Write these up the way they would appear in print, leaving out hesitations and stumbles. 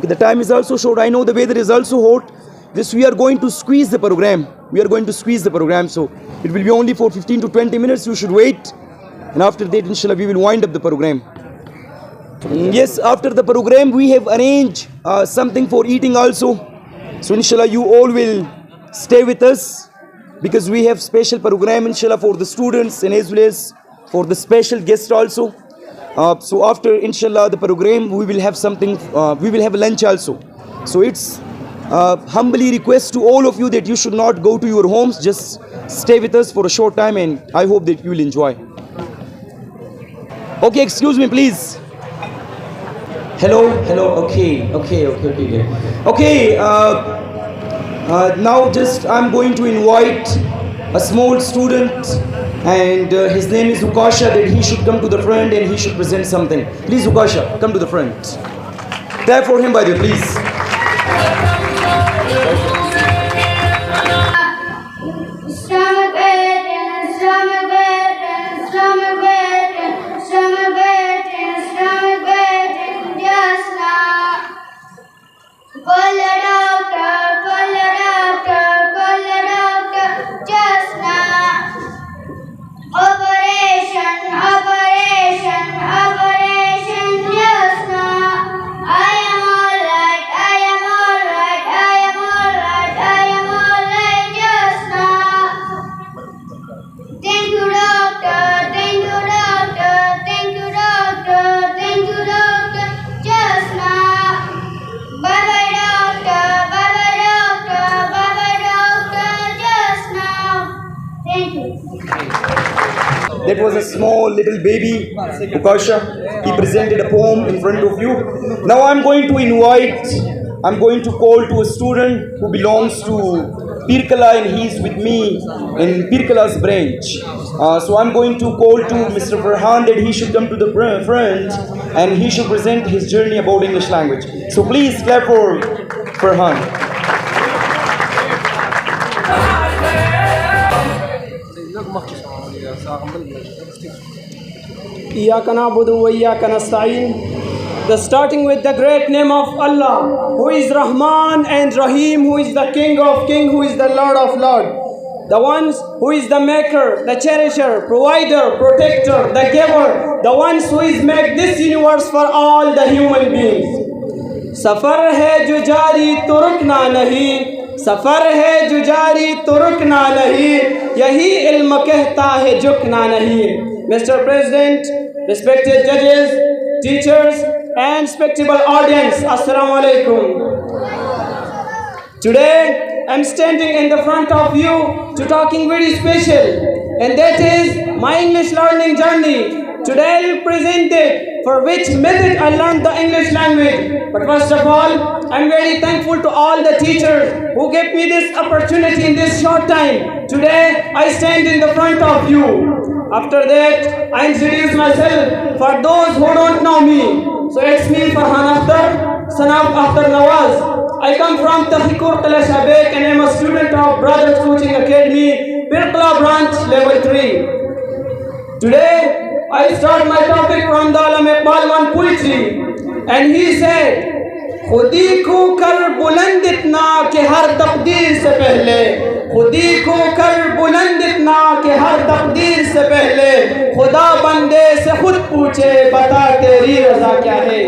Okay, the time is also short. I know the weather is also hot. This we are going to squeeze the program. We are going to squeeze the program. So it will be only for 15 to 20 minutes. You should wait. And after that, inshallah, we will wind up the program. Yes, after the program, we have arranged something for eating also. So inshallah, you all will stay with us because we have special program inshallah for the students and as well as for the special guests also. So after inshallah the program, we will have something, we will have lunch also. So it's humbly request to all of you that you should not go to your homes, just stay with us for a short time and I hope that you will enjoy. Okay, excuse me please. Hello, okay. Okay, now just I'm going to invite a small student and his name is Ukasha, that he should come to the front and he should present something. Please Ukasha, come to the front. Clap for him by the way, please. That was a small little baby, Ukasha. He presented a poem in front of you. Now I'm going to call to a student who belongs to Pirkala and he is with me in Pirkala's branch. So I'm going to call to Mr. Farhan that he should come to the front and he should present his journey about English language. So please clap for Farhan. The starting with the great name of Allah, who is Rahman and Rahim, who is the King of Kings, who is the Lord of Lords. The ones who is the maker, the cherisher, provider, protector, the giver, the ones who is made this universe for all the human beings. सफर है जो जारी तो रुकना नहीं, सफर है जो जारी तो रुकना नहीं, यही इल्म कहता है झुकना नहीं. Mr. President, respected judges, teachers and respectable audience, Assalamu alaikum. Today I'm standing in the front of you to talking very special, and that is my English learning journey. Today I will present it for which method I learned the English language. But first of all, I'm very thankful to all the teachers who gave me this opportunity in this short time. Today I stand in the front of you. After that, I introduce myself for those who don't know me. So it's me, Farhan Akhtar, son of Akhtar Nawaz. I come from Tahqiqur Qala Shabek and I'm a student of Brothers Coaching Academy, Pirkala branch level 3. Today, I start my topic from the Alam Iqbal one poetry, and he said, खुदी को कर बुलंद इतना कि हर तकदीर से पहले, खुदी को कर बुलंद इतना कि हर तकदीर से पहले, खुदा बंदे से खुद पूछे बता तेरी रज़ा क्या है.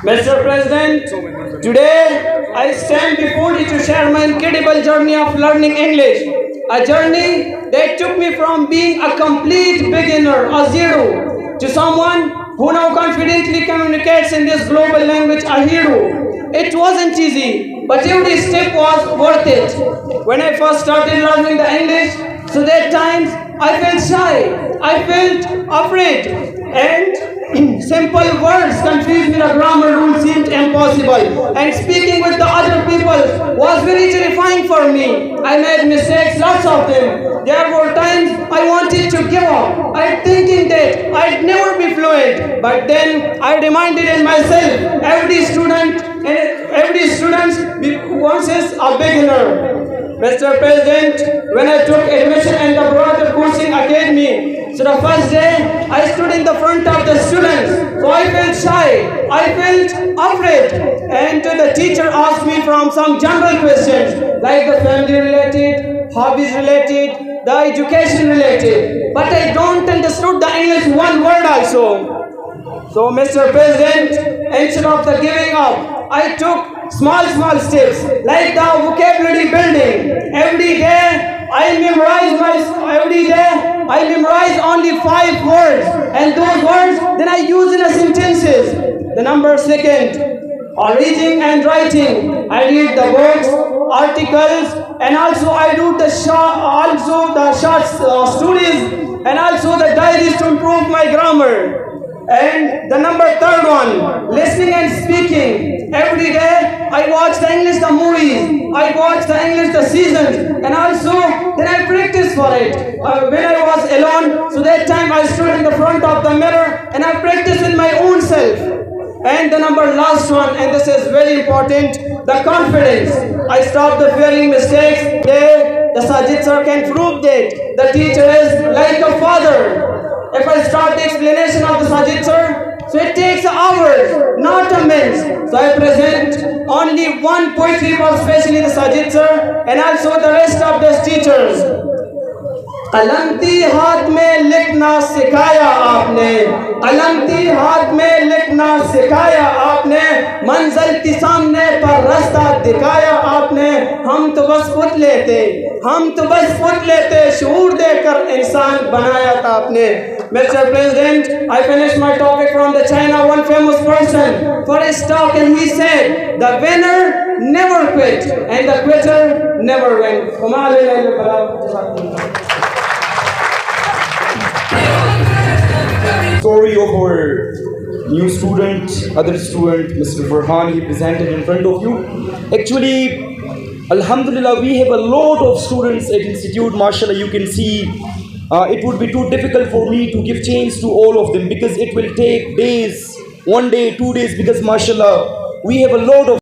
Mr. President, today I stand before you to share my incredible journey of learning English. A journey that took me from being a complete beginner, a zero, to someone who now confidently communicates in this global language, a hero. It wasn't easy, but every step was worth it. When I first started learning the English, so that times I felt shy, I felt afraid, and simple words confused me, the grammar rule seemed impossible, and speaking with the other people was very terrifying for me. I made mistakes, lots of them. There were times I wanted to give up. I thinking that I'd never be fluent, but then I reminded in myself, every student once is a beginner. Mr. President, when I took admission in the Broader Coaching Academy, so the first day I stood in the front of the students, so I felt shy, I felt afraid, and the teacher asked me from some general questions like the family related, hobbies related, the education related, but I don't understood the English one word also. So, Mr. President, instead of the giving up, I took small steps like the vocabulary building. Every day I memorize only 5 words, and those words then I use in a sentences. The number second, reading and writing. I read the books, articles, and also I do the short stories, and also the diaries to improve my grammar. And the number third one, listening and speaking. Every day I watch the English the movies, I watch the English the seasons, and also then I practice for it. When I was alone, so that time I stood in the front of the mirror and I practiced with my own self. And the last one, and this is very important, the confidence. I stopped the fearing mistakes. The Sajid sir can prove that the teacher is like a father. If I start the explanation of the Sajid sir, so it takes hours, not a minute. So I present only one poetry for especially the Sajid sir and also the rest of the teachers. कलंती हाथ में लिखना सिखाया आपने, कलंती हाथ में लिखना सिखाया आपने, मंजिल के सामने पर रास्ता दिखाया आपने। हम तो बस पुतले थे, शऊर देकर इंसान बनाया था आपने। Mr. President, I finished my topic from the China, one famous person for his talk, and he said, the winner never quit and the quitter never win. Story of our new student, other student, Mr. Farhan, he presented in front of you. Actually, Alhamdulillah, we have a lot of students at Institute. MashaAllah, you can see it would be too difficult for me to give chance to all of them because it will take days, 1 day, 2 days, because MashaAllah, we have a lot of